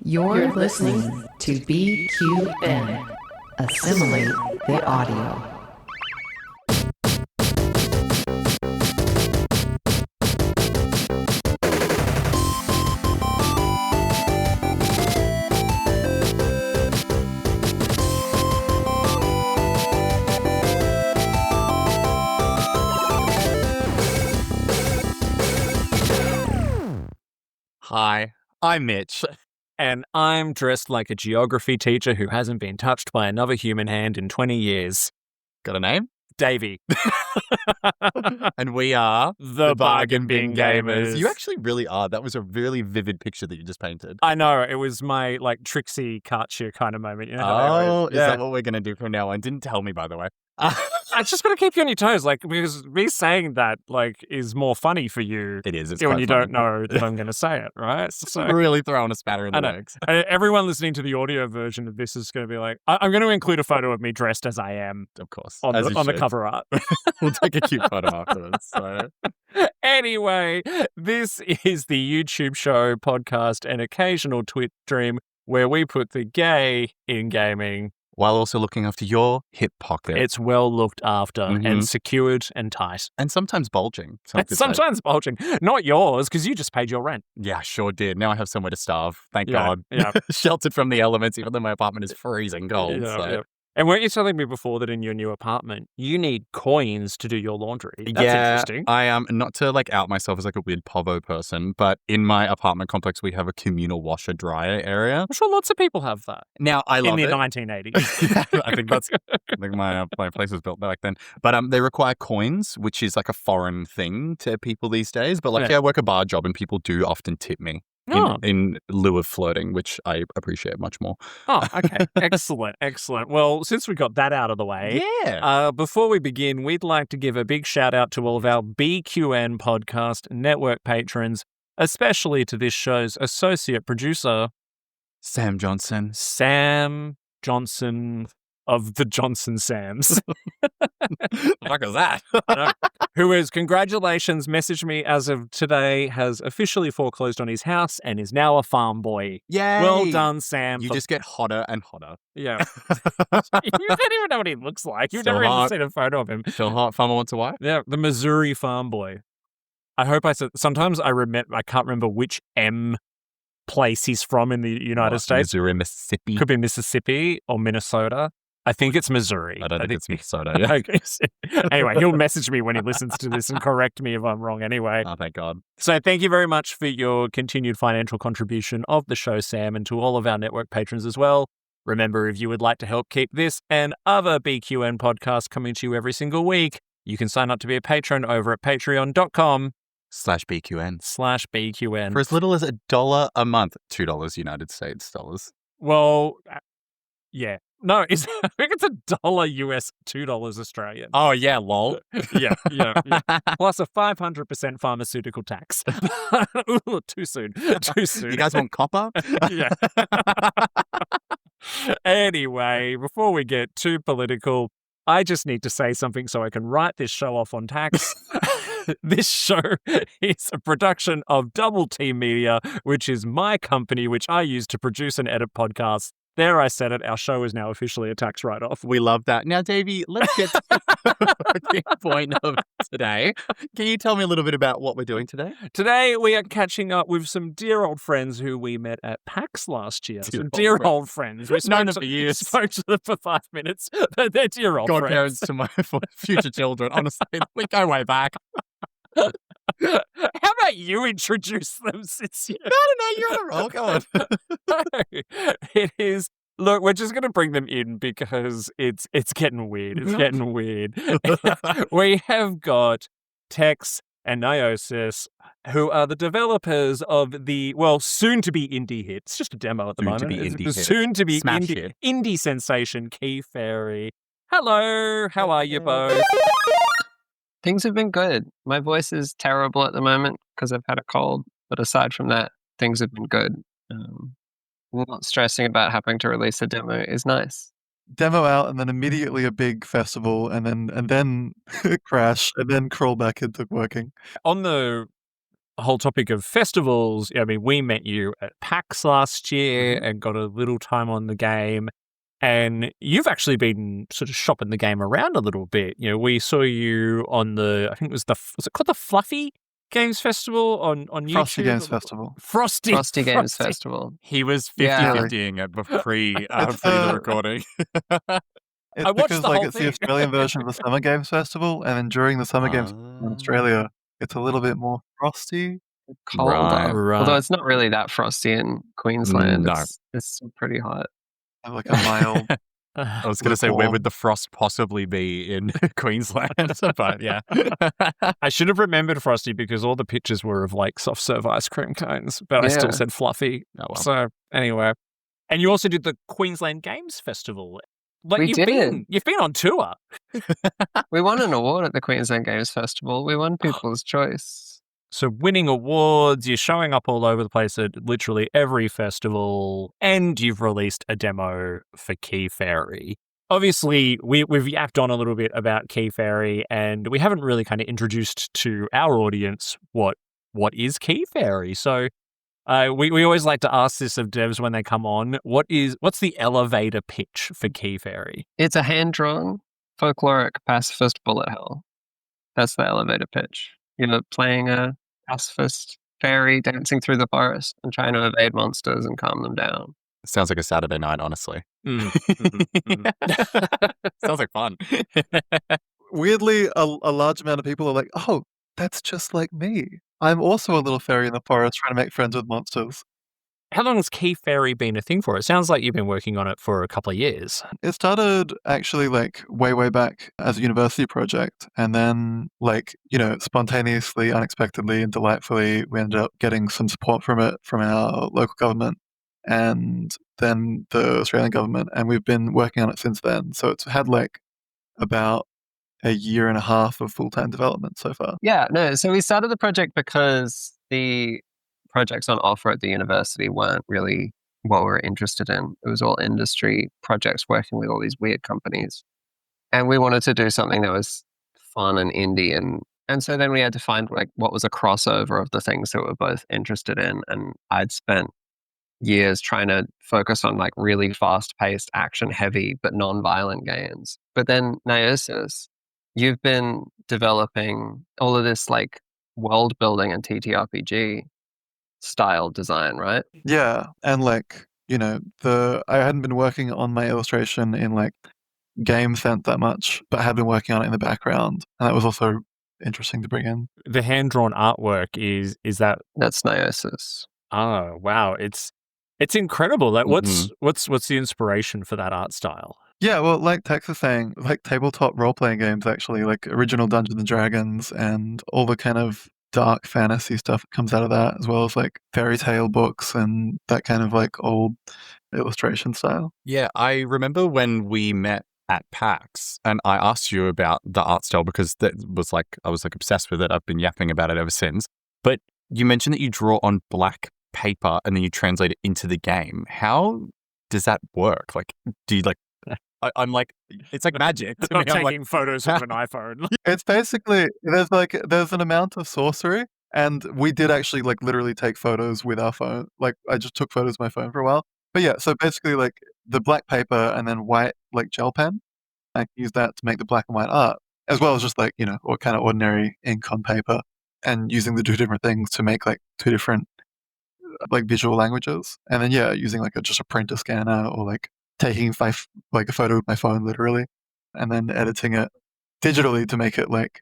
You're listening to BQN. Assimilate the audio. Hi, I'm Mitch, and I'm dressed like a geography teacher who hasn't been touched by another human hand in 20 years. Got a name? Davey. And we are The Bargain Bin Gamers. You actually really are. That was a really vivid picture that you just painted. I know, it was my, Trixie Cartier kind of moment. You know how they always- Is that what we're going to do from now on? Didn't tell me, by the way. I just got to keep you on your toes, because me saying that, is more funny for you. It is. It's when quite you funny. don't know that I'm going to say it, right? So really throwing a spatter in the works. Everyone listening to the audio version of this is going to be like, I'm going to include a photo of me dressed as I am. Of course. On the cover art. We'll take a cute photo afterwards. So. Anyway, this is the YouTube show, podcast, and occasional Twitch stream where we put the gay in gaming. While also looking after your hip pocket. It's well looked after and secured and tight. And sometimes bulging. Sometimes bulging. Not yours, because you just paid your rent. Yeah, sure did. Now I have somewhere to starve. Thank Yeah, God. yeah. Sheltered from the elements, even though my apartment is freezing cold. Yeah. And weren't you telling me before that in your new apartment, you need coins to do your laundry? That's interesting. I am, not to out myself as a weird povo person, but in my apartment complex, we have a communal washer dryer area. I'm sure lots of people have that. Now, I love it. In the 1980s. I think my place was built back then. But they require coins, which is a foreign thing to people these days. But I work a bar job and people do often tip me. In lieu of flirting, which I appreciate much more. Oh, okay. Excellent. Well, since we got that out of the way, before we begin, we'd like to give a big shout out to all of our BQN podcast network patrons, especially to this show's associate producer, Sam Johnson of the Johnson Sams. The fuck is that? Who is, congratulations, messaged me as of today, has officially foreclosed on his house and is now a farm boy. Yay! Well done, Sam. You just get hotter and hotter. Yeah. You don't even know what he looks like. You've never even seen a photo of him. Still hot. Farmer wants a wife? Yeah, the Missouri farm boy. I hope I said, sometimes I can't remember which M place he's from in the United States. Missouri, Mississippi. Could be Mississippi or Minnesota. I think it's Missouri. I don't think it's Minnesota. Yeah. Okay. Anyway, he'll message me when he listens to this and correct me if I'm wrong anyway. Oh, thank God. So thank you very much for your continued financial contribution of the show, Sam, and to all of our network patrons as well. Remember, if you would like to help keep this and other BQN podcasts coming to you every single week, you can sign up to be a patron over at patreon.com/BQN. For as little as $1 a month. $2 United States dollars. Well, yeah. No, I think it's $1 US, $2 Australian. Oh, yeah, lol. Yeah. Plus a 500% pharmaceutical tax. Ooh, too soon. You guys want copper? Yeah. Anyway, before we get too political, I just need to say something so I can write this show off on tax. This show is a production of Double T Media, which is my company, which I use to produce and edit podcasts. There, I said it. Our show is now officially a tax write-off. We love that. Now, Davey, let's get to the point of today. Can you tell me a little bit about what we're doing today? Today, we are catching up with some dear old friends who we met at PAX last year. Dear old friends. We known them for years. Spoke to them for 5 minutes. They're dear old friends. Godparents to my future children. Honestly, we go way back. How about you introduce them since you... No, you're on a roll. Go on. It is... Look, we're just going to bring them in because it's getting weird. It's getting weird. We have got Tex and Niosis, who are the developers of the, soon-to-be indie hit. It's just a demo at the moment. Soon-to-be indie sensation, Key Fairy. Hello, how are you both? Things have been good. My voice is terrible at the moment because I've had a cold. But aside from that, things have been good. Not stressing about having to release a demo is nice. Demo out and then immediately a big festival and then crash and then crawl back into working. On the whole topic of festivals, I mean, we met you at PAX last year and got a little time on the game. And you've actually been sort of shopping the game around a little bit. We saw you on I think it was it called the Fluffy Games Festival on YouTube? Frosty Games Festival. Frosty Games Festival. He was 50-50ing it pre the recording. It's because it's the Australian version of the Summer Games Festival, and then during the Summer Games in Australia, it's a little bit more frosty. Colder. Right. Although it's not really that frosty in Queensland. No. It's pretty hot. Like a mild. I was going to say, where would the frost possibly be in Queensland? But yeah. I should have remembered Frosty because all the pictures were of like soft serve ice cream cones, but I still said Fluffy. Oh, well. So anyway. And you also did the Queensland Games Festival. Like We did. You've been on tour. We won an award at the Queensland Games Festival. We won People's Choice. So winning awards, you're showing up all over the place at literally every festival, and you've released a demo for Key Fairy. Obviously, we've yapped on a little bit about Key Fairy, and we haven't really kind of introduced to our audience what is Key Fairy. So we always like to ask this of devs when they come on. What's the elevator pitch for Key Fairy? It's a hand-drawn, folkloric pacifist bullet hell. That's the elevator pitch. You're playing a pacifist fairy dancing through the forest and trying to evade monsters and calm them down. Sounds like a Saturday night, honestly. Mm. Sounds like fun. Weirdly, a large amount of people are like, oh, that's just like me. I'm also a little fairy in the forest trying to make friends with monsters. How long has Key Fairy been a thing for? It sounds like you've been working on it for a couple of years. It started actually like way back as a university project. And then spontaneously, unexpectedly and delightfully, we ended up getting some support from it from our local government and then the Australian government. And we've been working on it since then. So it's had like about a year and a half of full-time development so far. Yeah, no. So we started the project because the projects on offer at the university weren't really what we were interested in. It was all industry projects working with all these weird companies. And we wanted to do something that was fun and indie. And so then we had to find like what was a crossover of the things that we're both interested in. And I'd spent years trying to focus on like really fast-paced, action-heavy, but non-violent games. But then Niosis, you've been developing all of this like world building and TTRPG style design, right? Yeah. And I hadn't been working on my illustration in like game sense that much, but I had been working on it in the background. And that was also interesting to bring in. The hand-drawn artwork is that... That's Niosis. Oh, wow. It's incredible. Like, what's the inspiration for that art style? Yeah, well, like Tex is saying, like tabletop role-playing games, actually, like original Dungeons & Dragons and all the kind of dark fantasy stuff that comes out of that, as well as like fairy tale books and that kind of like old illustration style. Yeah, I remember when we met at PAX and I asked you about the art style because that was like, I was like obsessed with it. I've been yapping about it ever since. But you mentioned that you draw on black paper and then you translate it into the game. How does that work? Like, do you like, I'm like, it's like magic. It's not taking photos with an iPhone. It's basically, there's an amount of sorcery, and we did actually like literally take photos with our phone. Like I just took photos with my phone for a while. But yeah, so basically like the black paper and then white like gel pen, I can use that to make the black and white art, as well as just like, or kind of ordinary ink on paper, and using the two different things to make like two different like visual languages. And then yeah, using like just a printer scanner or like taking like a photo with my phone literally and then editing it digitally to make it like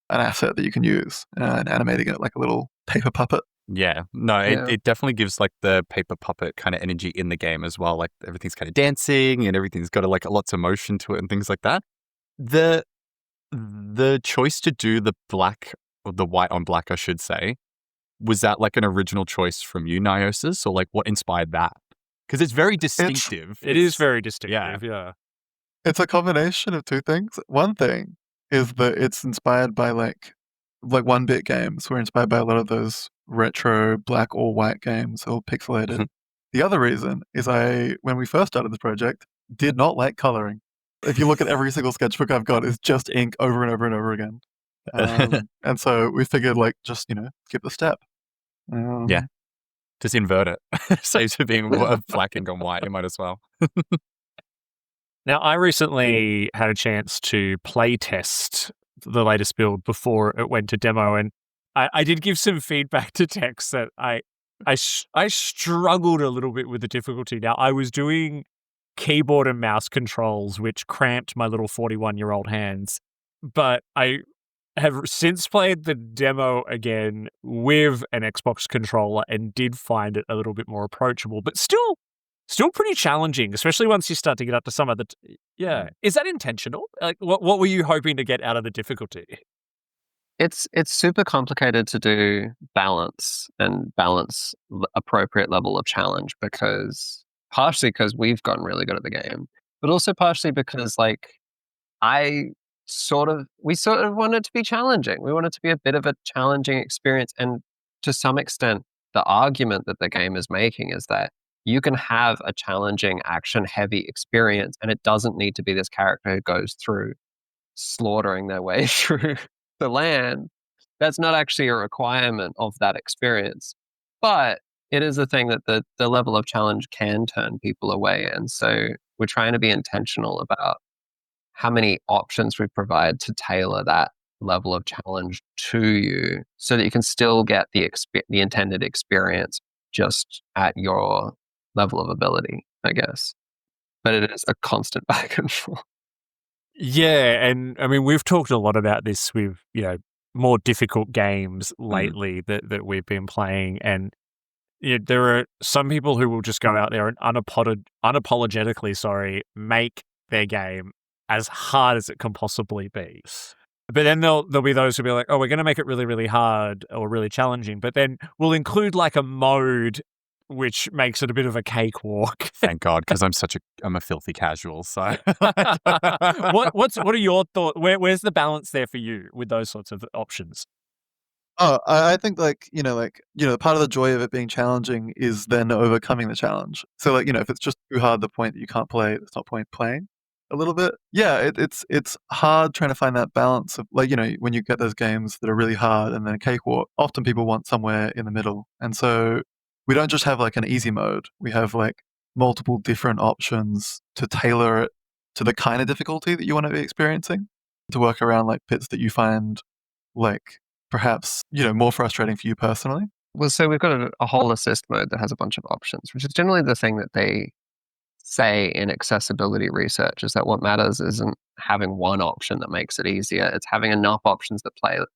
an asset that you can use and animating it like a little paper puppet. Yeah, no, it definitely gives like the paper puppet kind of energy in the game as well. Like everything's kind of dancing and everything's got like lots of motion to it and things like that. The choice to do the black or the white on black, I should say, was that like an original choice from you, Niosis, or like what inspired that? Because it's very distinctive. It is very distinctive, yeah. It's a combination of two things. One thing is that it's inspired by like 1-bit games. We're inspired by a lot of those retro black or white games, all pixelated. The other reason is when we first started the project, did not like coloring. If you look at every single sketchbook I've got, it's just ink over and over and over again. And so we figured like just, skip the step. Yeah. Just invert it. Saves for being black and gone white. You might as well. Now, I recently had a chance to play test the latest build before it went to demo, and I did give some feedback to Tex that I struggled a little bit with the difficulty. Now, I was doing keyboard and mouse controls, which cramped my little 41-year-old hands, but I have since played the demo again with an Xbox controller and did find it a little bit more approachable, but still pretty challenging, especially once you start to get up to some of the... Yeah. Is that intentional? Like, what were you hoping to get out of the difficulty? It's super complicated to do balance appropriate level of challenge, because partially because we've gotten really good at the game, but also partially because we sort of want it to be challenging. We want it to be a bit of a challenging experience, and to some extent, the argument that the game is making is that you can have a challenging, action-heavy experience, and it doesn't need to be this character who goes through slaughtering their way through the land. That's not actually a requirement of that experience. But it is a thing that the level of challenge can turn people away. And so we're trying to be intentional about how many options we provide to tailor that level of challenge to you, so that you can still get the intended experience just at your level of ability, I guess. But it is a constant back and forth. Yeah, and I mean, we've talked a lot about this with, more difficult games lately that we've been playing, and there are some people who will just go out there and unapologetically, make their game as hard as it can possibly be. But then there'll be those who'll be like, oh, we're going to make it really, really hard or really challenging, but then we'll include like a mode which makes it a bit of a cakewalk. Thank God, because I'm a filthy casual. So, what are your thoughts? Where's the balance there for you with those sorts of options? Oh, I think part of the joy of it being challenging is then overcoming the challenge. So if it's just too hard, the point that you can't play, it's not point playing a little bit. Yeah, it's hard trying to find that balance of when you get those games that are really hard and then a cakewalk, often people want somewhere in the middle. And so we don't just have an easy mode. We have multiple different options to tailor it to the kind of difficulty that you want to be experiencing, to work around pits that you find perhaps more frustrating for you personally. Well, so we've got a whole assist mode that has a bunch of options, which is generally the thing that they say in accessibility research, is that what matters isn't having one option that makes it easier. It's having enough options that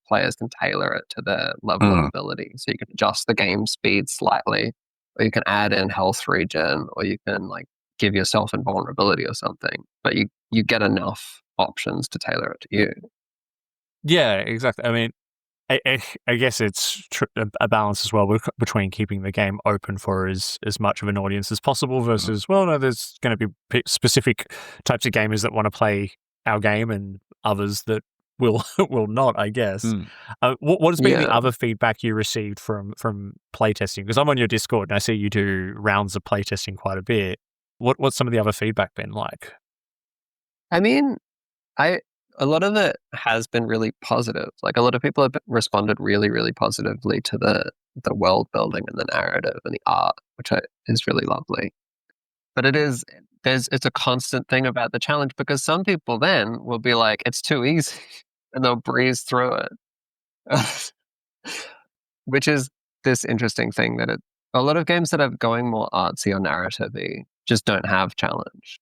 players can tailor it to their level of ability. So you can adjust the game speed slightly, or you can add in health regen, or you can give yourself invulnerability or something. But you get enough options to tailor it to you. Yeah, exactly. I mean, I guess it's a balance as well between keeping the game open for as much of an audience as possible versus, there's going to be specific types of gamers that want to play our game and others that will not, I guess. What has been the other feedback you received from playtesting? Because I'm on your Discord and I see you do rounds of playtesting quite a bit. What's some of the other feedback been like? I mean, a lot of it has been really positive. A lot of people have responded really, really positively to the world building and the narrative and the art, which is really lovely. But it's a constant thing about the challenge, because some people then will be like, it's too easy, and they'll breeze through it. Which is this interesting thing that a lot of games that are going more artsy or narrative-y just don't have challenge.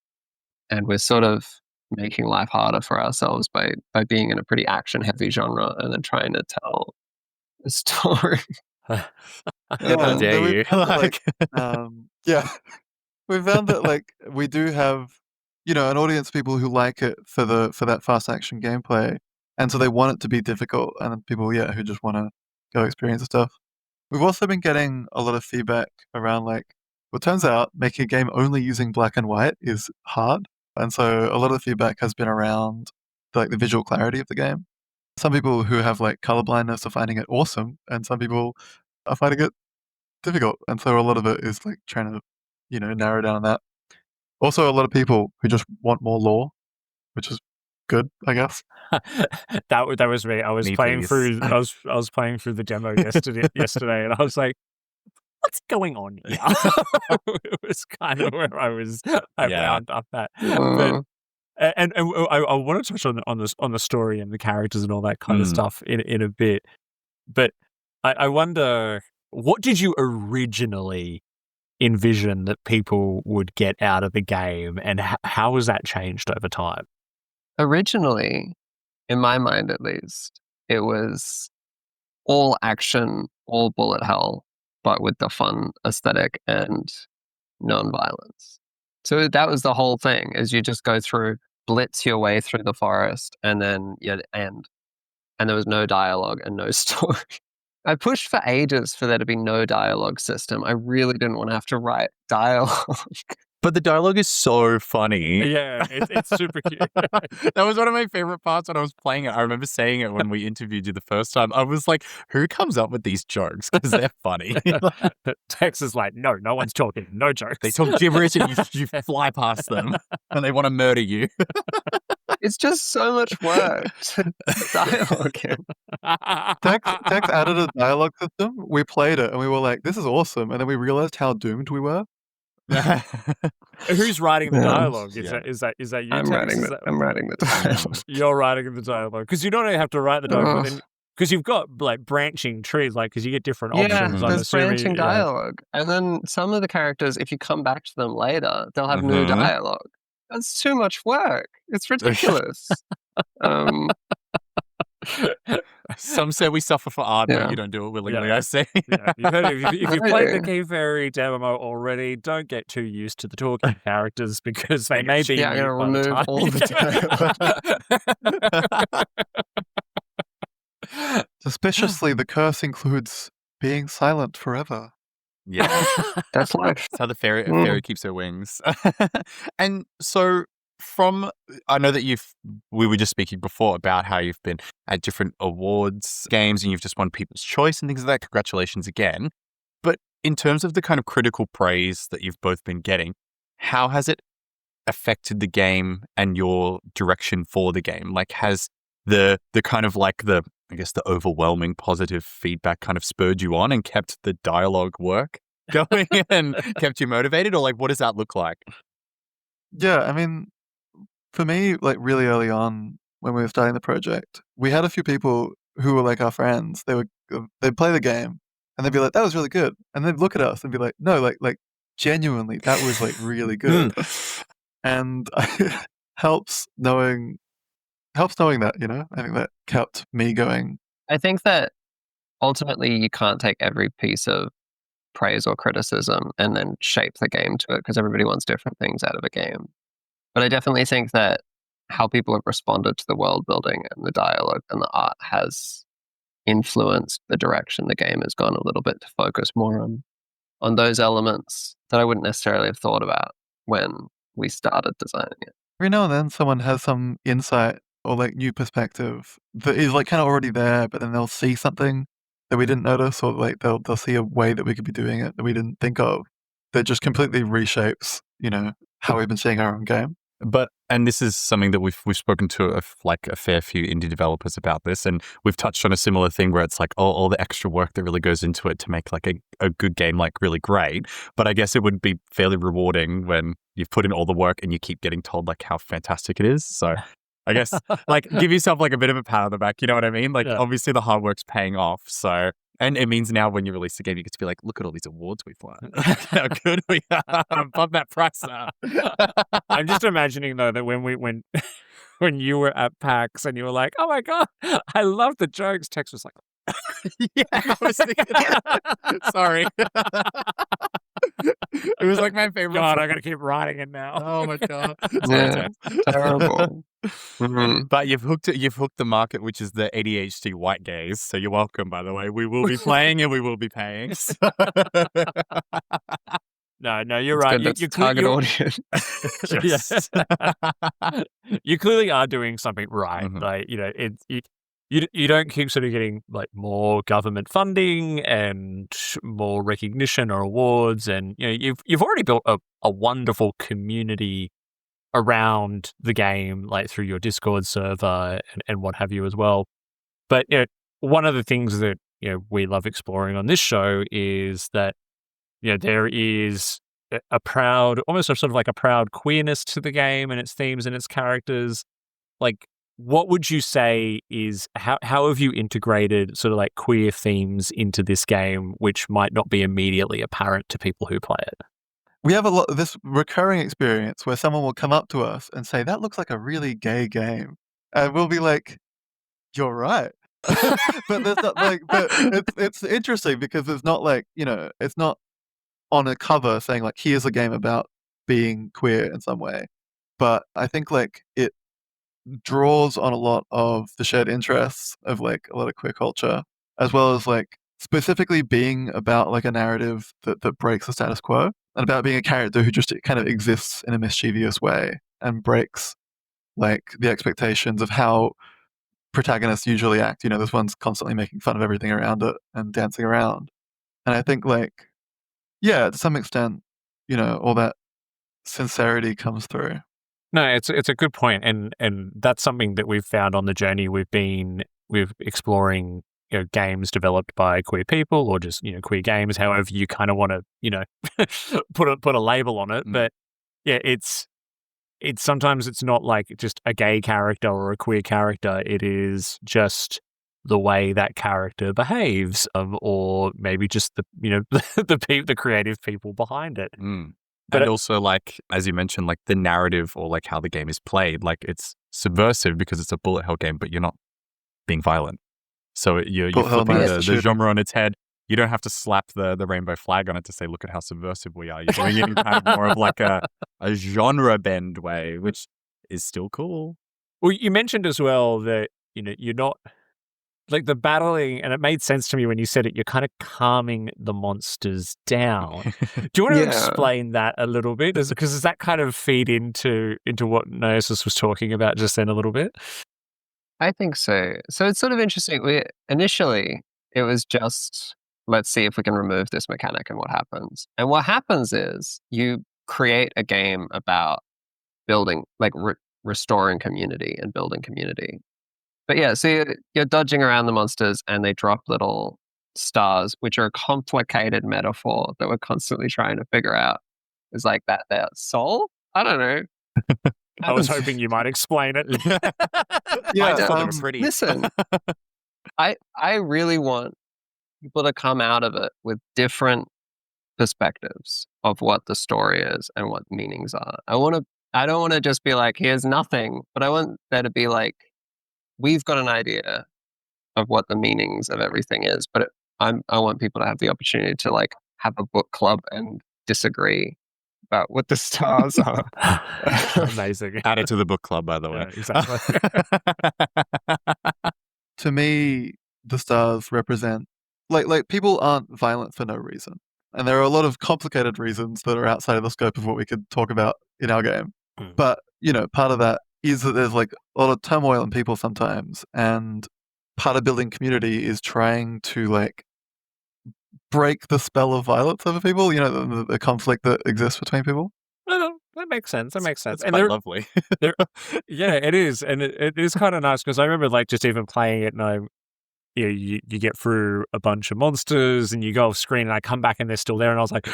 And we're sort of making life harder for ourselves by being in a pretty action-heavy genre and then trying to tell a story. How dare you? Yeah, we found that we do have an audience of people who like it for that fast action gameplay, and so they want it to be difficult, and then people who just want to go experience the stuff. We've also been getting a lot of feedback around it turns out making a game only using black and white is hard. And so a lot of the feedback has been around the visual clarity of the game. Some people who have color blindness are finding it awesome, and some people are finding it difficult. And so a lot of it is trying to narrow down that. Also, a lot of people who just want more lore, which is good, I guess. that was me. I was playing through the demo yesterday, and I was like, what's going on here? It was kind of where I wound up at. But and I want to touch on the story and the characters and all that kind of stuff in a bit. But I wonder, what did you originally envision that people would get out of the game, and how has that changed over time? Originally, in my mind at least, it was all action, all bullet hell, but with the fun aesthetic and non-violence. So that was the whole thing, is you just go through, blitz your way through the forest, and then you'd end. And there was no dialogue and no story. I pushed for ages for there to be no dialogue system. I really didn't want to have to write dialogue. But the dialogue is so funny. Yeah, it's super cute. That was one of my favorite parts when I was playing it. I remember saying it when we interviewed you the first time. I was like, who comes up with these jokes? Because they're funny. Tex is like, no one's talking. No jokes. They talk gibberish and you fly past them and they want to murder you. It's just so much work to dialogue in. Tex added a dialogue system. We played it and we were like, this is awesome. And then we realized how doomed we were. Who's writing the dialogue? Is that you? I'm writing the dialogue. You're writing the dialogue because you don't only have to write the dialogue because you've got like branching trees, like because you get different options. Yeah, there's branching dialogue, and then some of the characters, if you come back to them later, they'll have new dialogue. That's too much work. It's ridiculous. Some say we suffer for art, but you don't do it willingly, I say. If you've played the Key Fairy demo already, don't get too used to the talking characters because they may be... I'm going to remove all the dialogue. Suspiciously, the curse includes being silent forever. Yeah. That's life. That's how the fairy keeps her wings. And so... I know that we were just speaking before about how you've been at different awards games and you've just won People's Choice and things like that. Congratulations again. But in terms of the kind of critical praise that you've both been getting, how has it affected the game and your direction for the game? Like, has the kind of like the overwhelming positive feedback kind of spurred you on and kept the dialogue work going and kept you motivated? Or like, what does that look like? Yeah, I mean, for me, like really early on when we were starting the project, we had a few people who were like our friends. They'd play the game and they'd be like, that was really good. And they'd look at us and be like, no, like genuinely, that was like really good. And helps knowing that, you know, I think that kept me going. I think that ultimately you can't take every piece of praise or criticism and then shape the game to it because everybody wants different things out of a game. But I definitely think that how people have responded to the world building and the dialogue and the art has influenced the direction the game has gone a little bit to focus more on those elements that I wouldn't necessarily have thought about when we started designing it. Every now and then someone has some insight or like new perspective that is like kind of already there, but then they'll see something that we didn't notice, or like they'll see a way that we could be doing it that we didn't think of that just completely reshapes, you know, how we've been seeing our own game. And this is something that we've spoken to a fair few indie developers about this, and we've touched on a similar thing where it's like all the extra work that really goes into it to make like a good game like really great. But I guess it would be fairly rewarding when you've put in all the work and you keep getting told like how fantastic it is. So I guess like give yourself like a bit of a pat on the back, you know what I mean? Like obviously the hard work's paying off. So and it means now when you release the game, you get to be like, look at all these awards we've won. How good we are. Above that price now. I'm just imagining though that when you were at PAX and you were like, oh my God, I love the jokes. Tex was like, yeah, I was thinking sorry. It was like my favorite. God, I gotta keep writing it now. Oh my God. Yeah, terrible. But you've hooked the market, which is the ADHD white gaze. So you're welcome, by the way. We will be playing and we will be paying. No, you're right. You target audience. Yes. You clearly are doing something right. Mm-hmm. Like, you know, you don't keep sort of getting like more government funding and more recognition or awards, and you know you've already built a wonderful community around the game, like through your Discord server and what have you as well. But one of the things that we love exploring on this show is that there is a proud, almost sort of like a proud queerness to the game and its themes and its characters. Like, what would you say is how have you integrated sort of like queer themes into this game, which might not be immediately apparent to people who play it? We have a lot of this recurring experience where someone will come up to us and say, "That looks like a really gay game," and we'll be like, "You're right." But there's not but it's interesting because it's not like it's not on a cover saying like, "Here's a game about being queer in some way," but I think like it draws on a lot of the shared interests of like a lot of queer culture, as well as like specifically being about like a narrative that breaks the status quo and about being a character who just kind of exists in a mischievous way and breaks like the expectations of how protagonists usually act. This one's constantly making fun of everything around it and dancing around. And I think like, yeah, to some extent, all that sincerity comes through. No, it's a good point, and that's something that we've found on the journey. We've exploring games developed by queer people, or just queer games, however you kind of want to put a label on it. But yeah, it's sometimes it's not like just a gay character or a queer character. It is just the way that character behaves, or maybe just the the creative people behind it. But also, like, as you mentioned, like the narrative or like how the game is played, like it's subversive because it's a bullet hell game, but you're not being violent. So you're flipping the genre on its head. You don't have to slap the rainbow flag on it to say, look at how subversive we are. You're doing it in kind of more of like a genre bend way, which is still cool. Well, you mentioned as well that, you're not like the battling, and it made sense to me when you said it, you're kind of calming the monsters down. Do you want to explain that a little bit? Because does that kind of feed into what Niosis was talking about just then a little bit? I think so. So it's sort of interesting. Initially, it was just, let's see if we can remove this mechanic and what happens. And what happens is you create a game about building, like restoring community and building community. But yeah, so you're dodging around the monsters and they drop little stars, which are a complicated metaphor that we're constantly trying to figure out. Is like that their soul? I don't know. I was hoping you might explain it. Yeah, I just thought they were pretty. Listen, I really want people to come out of it with different perspectives of what the story is and what meanings are. I don't want to just be like, here's nothing, but I want there to be like, we've got an idea of what the meanings of everything is, but I want people to have the opportunity to like have a book club and disagree about what the stars are. Amazing. Add it to the book club, by the way. Yeah, exactly. To me, the stars represent like people aren't violent for no reason, and there are a lot of complicated reasons that are outside of the scope of what we could talk about in our game. But part of that is that there's like a lot of turmoil in people sometimes, and part of building community is trying to like break the spell of violence over people, the conflict that exists between people. No, that makes sense. It's And quite lovely. yeah, it is. And it is kind of nice because I remember like just even playing it, and you get through a bunch of monsters and you go off screen, and I come back and they're still there, and I was like,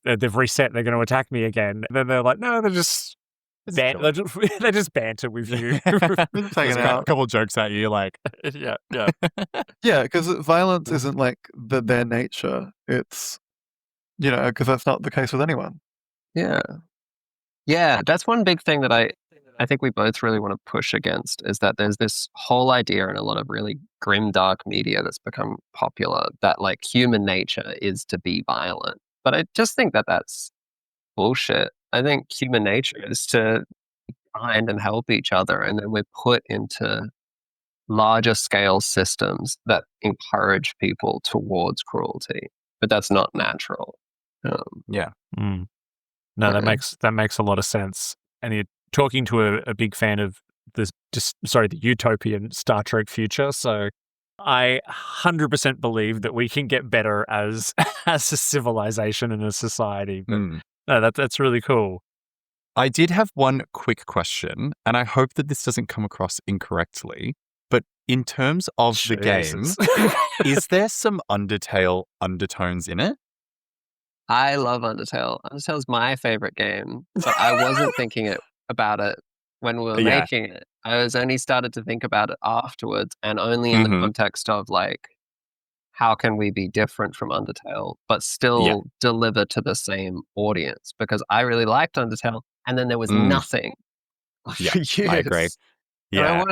they've reset and they're going to attack me again. And then they're like, no, they just banter with you. Just hanging out. A couple jokes at you, like, yeah. Yeah, because violence isn't like their nature. It's, because that's not the case with anyone. Yeah, that's one big thing that I think we both really want to push against, is that there's this whole idea in a lot of really grim, dark media that's become popular that like human nature is to be violent. But I just think that that's bullshit. I think human nature is to find and help each other, and then we're put into larger scale systems that encourage people towards cruelty, but that's not natural. yeah. No, that makes a lot of sense. And you're talking to a big fan of the utopian Star Trek future, so I 100% believe that we can get better as a civilization and a society. But no, that's really cool. I did have one quick question, and I hope that this doesn't come across incorrectly. But in terms of the game, is there some Undertale undertones in it? I love Undertale. Undertale's my favorite game, but I wasn't thinking about it when we were making it. I was only started to think about it afterwards, and only in the context of like, how can we be different from Undertale, but still deliver to the same audience? Because I really liked Undertale, and then there was nothing for years. I agree. Yeah.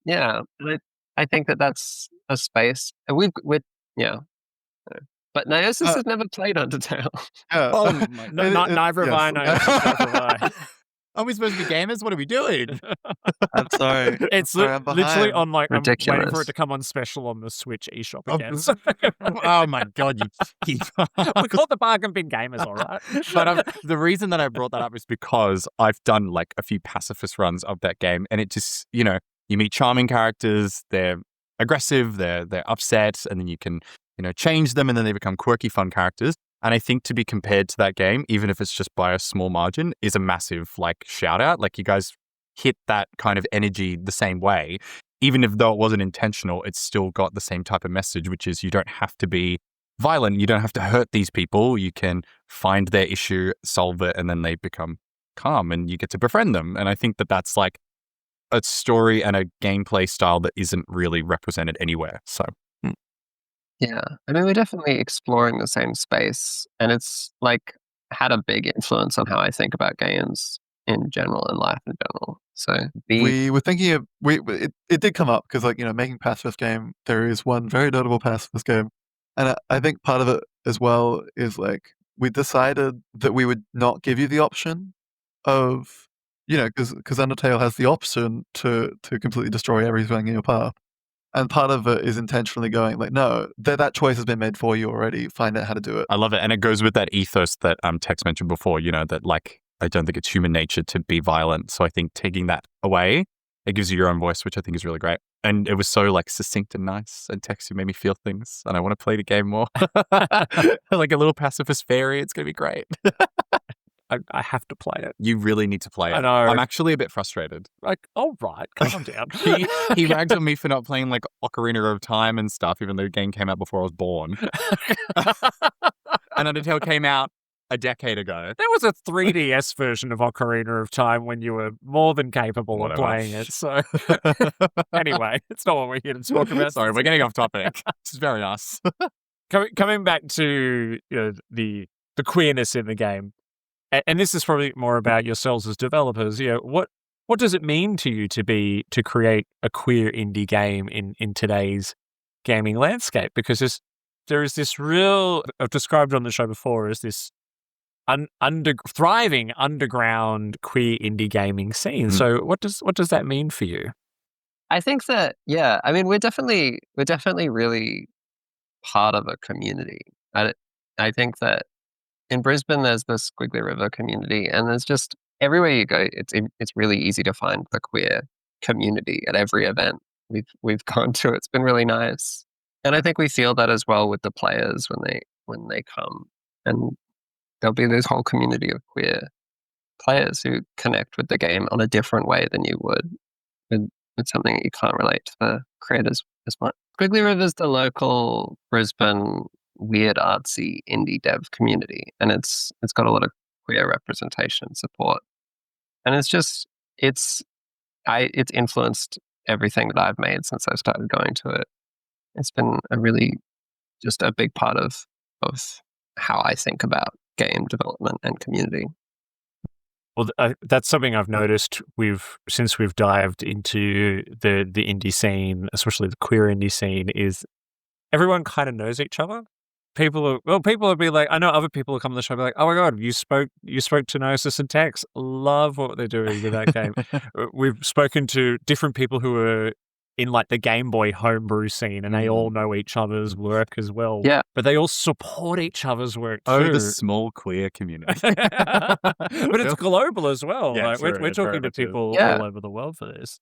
And I think that's a space, and but Niosis has never played Undertale. Yeah. Oh, neither have I. Neither have I. Are we supposed to be gamers? What are we doing? I'm sorry. It's I'm literally on like, ridiculous. I'm waiting for it to come on special on the Switch eShop again. Oh my God, you keep. We call it the Bargain Bin Gaymers, all right? But the reason that I brought that up is because I've done like a few pacifist runs of that game, and it just, you meet charming characters, they're aggressive, they're upset, and then you can, change them, and then they become quirky, fun characters. And I think to be compared to that game, even if it's just by a small margin, is a massive like shout out. Like you guys hit that kind of energy the same way. Even if though it wasn't intentional, it's still got the same type of message, which is you don't have to be violent. You don't have to hurt these people. You can find their issue, solve it, and then they become calm and you get to befriend them. And I think that that's like a story and a gameplay style that isn't really represented anywhere. So. Yeah, I mean, we're definitely exploring the same space, and it's like had a big influence on how I think about games in general and life in general. So we were thinking of it did come up because making pacifist game, there is one very notable pacifist game, and I think part of it as well is like we decided that we would not give you the option of because Undertale has the option to completely destroy everything in your path. And part of it is intentionally going like, no, that choice has been made for you already. Find out how to do it. I love it. And it goes with that ethos that Tex mentioned before, that like, I don't think it's human nature to be violent. So I think taking that away, it gives you your own voice, which I think is really great. And it was so like succinct and nice. And Tex, you made me feel things. And I want to play the game more. Like a little pacifist fairy. It's going to be great. I have to play it. You really need to play it. I know. I'm actually a bit frustrated. Like, all right, calm down. He ragged on me for not playing like Ocarina of Time and stuff, even though the game came out before I was born. And Undertale came out a decade ago. There was a 3DS version of Ocarina of Time when you were more than capable of playing it. So anyway, it's not what we're here to talk about. Sorry, we're getting off topic. This is very nice. Coming back to the queerness in the game. And this is probably more about yourselves as developers. What does it mean to you to create a queer indie game in today's gaming landscape? Because there is this real, I've described on the show before, as this thriving underground queer indie gaming scene. So what does that mean for you? I think that I mean we're definitely really part of a community. I think that in Brisbane, there's the Squiggly River community, and there's just everywhere you go, it's really easy to find the queer community at every event we've gone to. It's been really nice, and I think we feel that as well with the players when they come, and there'll be this whole community of queer players who connect with the game on a different way than you would with something that you can't relate to the creators as much. Squiggly River is the local Brisbane weird artsy indie dev community, and it's got a lot of queer representation and support, and it's influenced everything that I've made since I started going to it. It's been just a big part of how I think about game development and community. Well, that's something I've noticed since we've dived into the indie scene, especially the queer indie scene, is everyone kind of knows each other. People will be like, I know other people will come on the show and be like, oh my God, you spoke to Niosis and Tex. Love what they're doing with that game. We've spoken to different people who are in like the Game Boy homebrew scene, and they all know each other's work as well. Yeah. But they all support each other's work too. Oh, the small queer community. But it's global as well. Yeah, like, sure, we're it talking to very much is. people Yeah. all over the world for this.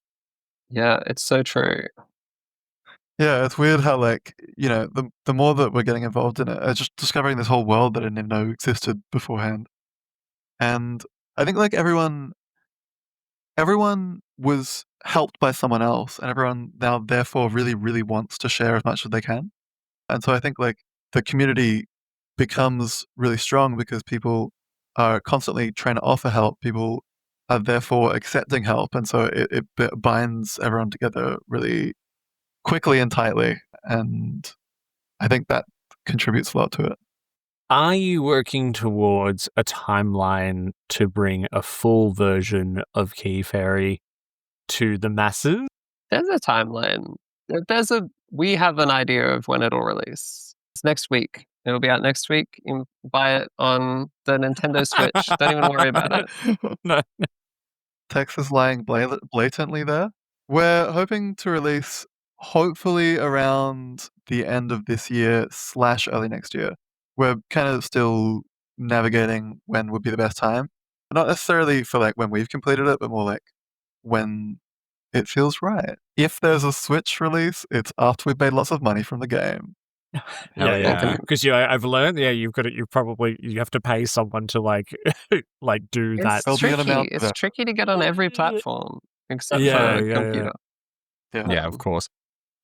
Yeah, it's so true. Yeah, it's weird how the more that we're getting involved in it, just discovering this whole world that I didn't even know existed beforehand. And I think like everyone was helped by someone else, and everyone now therefore really, really wants to share as much as they can. And so I think like the community becomes really strong because people are constantly trying to offer help. People are therefore accepting help, and so it binds everyone together really quickly and tightly. And I think that contributes a lot to it. Are you working towards a timeline to bring a full version of Key Fairy to the masses? There's a timeline. We have an idea of when it'll release. It's next week. It'll be out next week. You can buy it on the Nintendo Switch. Don't even worry about it. No. Tex is lying blatantly there. We're hoping to release hopefully around the end of this year / early next year. We're kind of still navigating when would be the best time. Not necessarily for like when we've completed it, but more like when it feels right. If there's a Switch release, it's after we've made lots of money from the game. Yeah. Because I've learned, you have to pay someone to like do that. It's There'll be an amount tricky. of It's that. tricky to get on every platform except Yeah, for yeah, computer. Yeah, of course.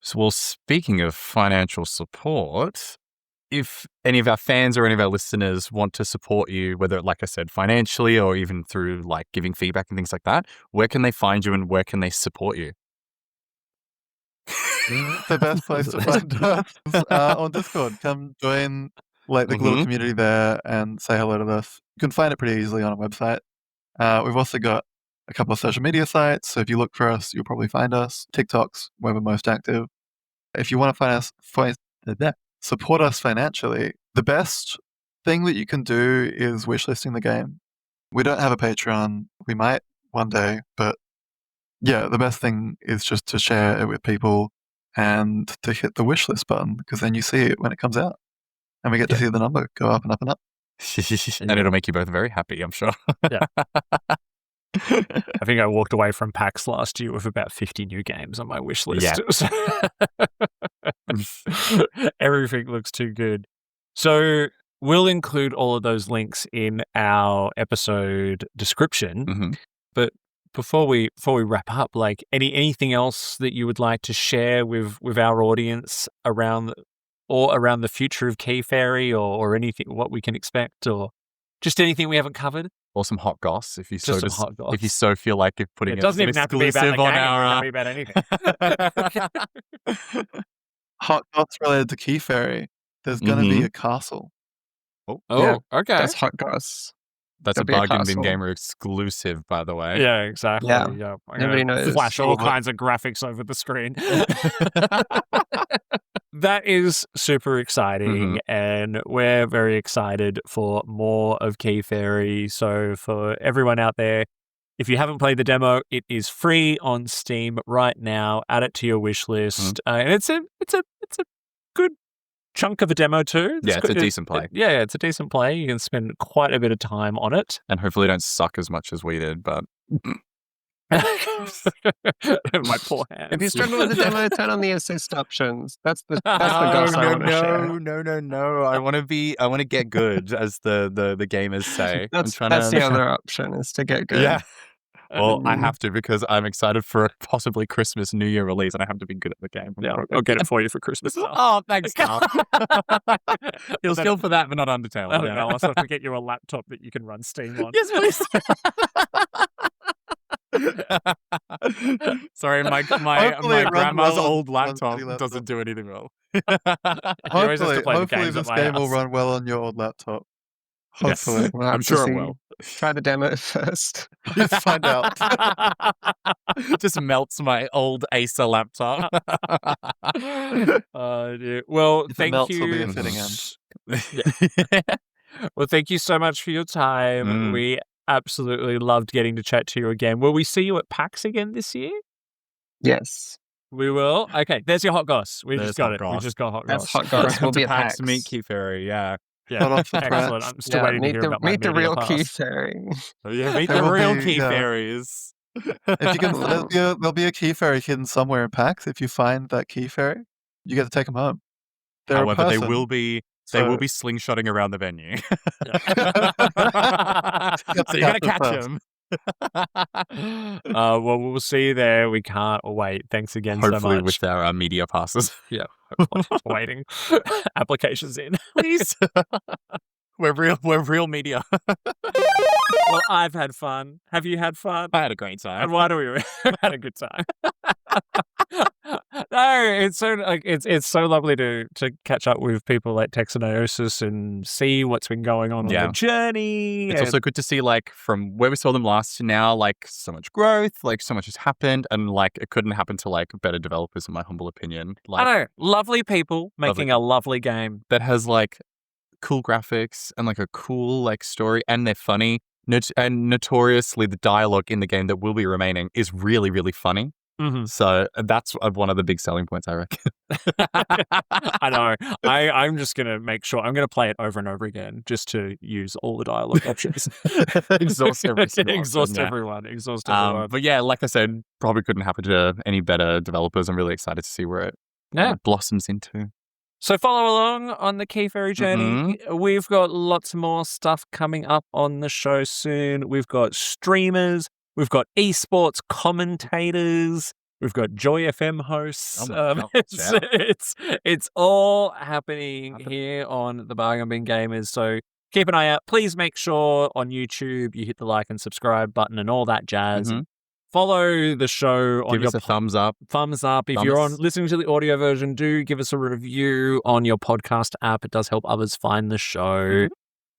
So, well, speaking of financial support, if any of our fans or any of our listeners want to support you, whether, like I said, financially or even through like giving feedback and things like that, where can they find you and where can they support you? The best place to find us is on Discord. Come join like the little community there and say hello to us. You can find it pretty easily on our website. We've also got a couple of social media sites, so if you look for us, you'll probably find us. TikTok's where we're most active. If you want to support us financially, the best thing that you can do is wishlisting the game. We don't have a Patreon. We might one day, but yeah, the best thing is just to share it with people and to hit the wishlist button, because then you see it when it comes out. And we get to see the number go up and up and up. And it'll make you both very happy, I'm sure. Yeah. I think I walked away from PAX last year with about 50 new games on my wish list. Yeah. Everything looks too good. So we'll include all of those links in our episode description. But before we wrap up, like anything else that you would like to share with our audience around the future of Key Fairy or anything, what we can expect, or just anything we haven't covered? Or some hot goss, if you hot goss. if you so feel like if putting it doesn't even have to be about the game. on It can be about anything. Hot goss related to Key Fairy. There's going to be a castle. Okay. That's hot goss. That's There'll a be a Bargain Bin castle. Gamer exclusive, by the way. Yeah, exactly. Yeah. I'm Nobody gonna knows. flash all kinds of graphics over the screen. That is super exciting, and we're very excited for more of Key Fairy. So for everyone out there, if you haven't played the demo, it is free on Steam right now. Add it to your wish list, and it's a good chunk of a demo too. Yeah, it's a decent play. Yeah, it's a decent play. You can spend quite a bit of time on it. And hopefully don't suck as much as we did, but... My poor hands. If you struggle with the demo, turn on the assist options. That's the goss I want to share. No. I want to get good, as the gamers say. That's the other option, is to get good. Yeah. Well, I have to, because I'm excited for a possibly Christmas, New Year release, and I have to be good at the game. Yeah, I'll get it for you for Christmas. Oh, thanks, Carl. You'll steal for that, but not Undertale. Oh, no, I'll have to get you a laptop that you can run Steam on. Yes, please. Sorry, my grandma's old laptop doesn't do anything well. Hopefully this game will run well on your old laptop. Hopefully. Yes, I'm sure it will. Try the demo first. Let's find out. Just melts my old Acer laptop. Well, If it thank melts, you. it'll be a fitting end. Well, thank you so much for your time. We absolutely loved getting to chat to you again. Will we see you at PAX again this year? Yes. We will. Okay, there's your hot goss. We just got it. Goss. We just got hot That's goss. hot goss. We'll be at PAX PAX. to meet Key Fairy, yeah. Hot off the Excellent. press. I'm still waiting to hear about my meet the media real Key pass. Fairy. Yeah, meet There the will real be, Key yeah. Fairies. If you can, there'll be a Key Fairy hidden somewhere in PAX. If you find that Key Fairy, you get to take them home. They're a However, they person. will be They So- will be slingshotting around the venue. Got So you got to them catch first. them. Well, we'll see you there. We can't wait. Thanks again so Hopefully much. with our media passes. Yeah, hopefully. Waiting. Applications in. Please. We're real media. Well, I've had fun. Have you had fun? I had a great And time. why do we had a good time? No, it's so it's so lovely to catch up with people like Tex and Niosis and see what's been going on Yeah. the journey. It's also good to see, like, from where we saw them last to now, like, so much growth, like, so much has happened, and, like, it couldn't happen to, like, better developers, in my humble opinion. Like, I know, lovely people making a lovely game. that has, like, cool graphics and, like, a cool, like, story, and they're funny. And notoriously, the dialogue in the game that will be remaining is really, really funny. Mm-hmm. So that's one of the big selling points, I reckon. I know. I'm just going to make sure. I'm going to play it over and over again just to use all the dialogue options. Exhaust every single Exhaust option, yeah. everyone. Exhaust everyone. But yeah, like I said, probably couldn't happen to any better developers. I'm really excited to see where it blossoms into. So follow along on the Key Fairy journey. We've got lots more stuff coming up on the show soon. We've got streamers. We've got esports commentators. We've got Joy FM hosts. Oh my It's all happening here on the Bargain Bin Gamers. So keep an eye out. Please make sure on YouTube you hit the like and subscribe button and all that jazz. Follow the show on Give your us a thumbs up. Thumbs up. If you're on listening to the audio version, do give us a review on your podcast app. It does help others find the show.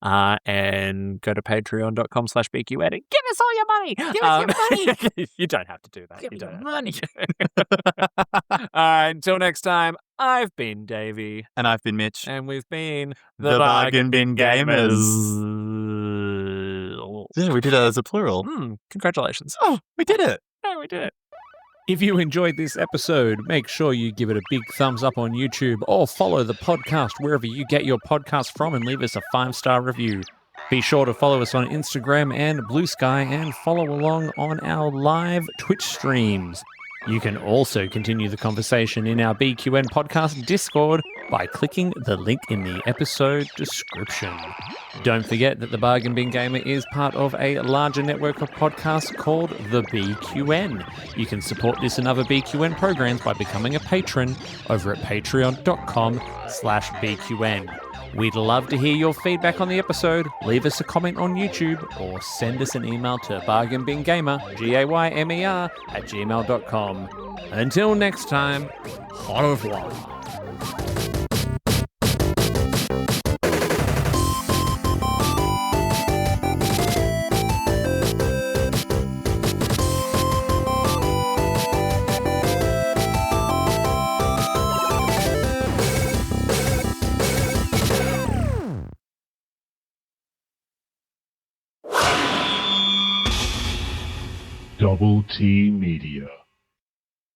And go to patreon.com/BQN and give us all your money. Give us your money. You don't have to do that. Give you me don't your money. All right, until next time, I've been Davey. And I've been Mitch. And we've been The Bargain Bin Gamers. Yeah, we did it as a plural. Congratulations. Oh, we did it. Yeah, we did it. If you enjoyed this episode, make sure you give it a big thumbs up on YouTube or follow the podcast wherever you get your podcast from and leave us a 5-star review. Be sure to follow us on Instagram and Blue Sky and follow along on our live Twitch streams. You can also continue the conversation in our BQN podcast Discord by clicking the link in the episode description. Don't forget that the Bargain Bin Gamer is part of a larger network of podcasts called the BQN. You can support this and other BQN programs by becoming a patron over at patreon.com/BQN. We'd love to hear your feedback on the episode. Leave us a comment on YouTube or send us an email to bargainbingamer, GAYMER, @gmail.com. Until next time, au revoir. Double T Media.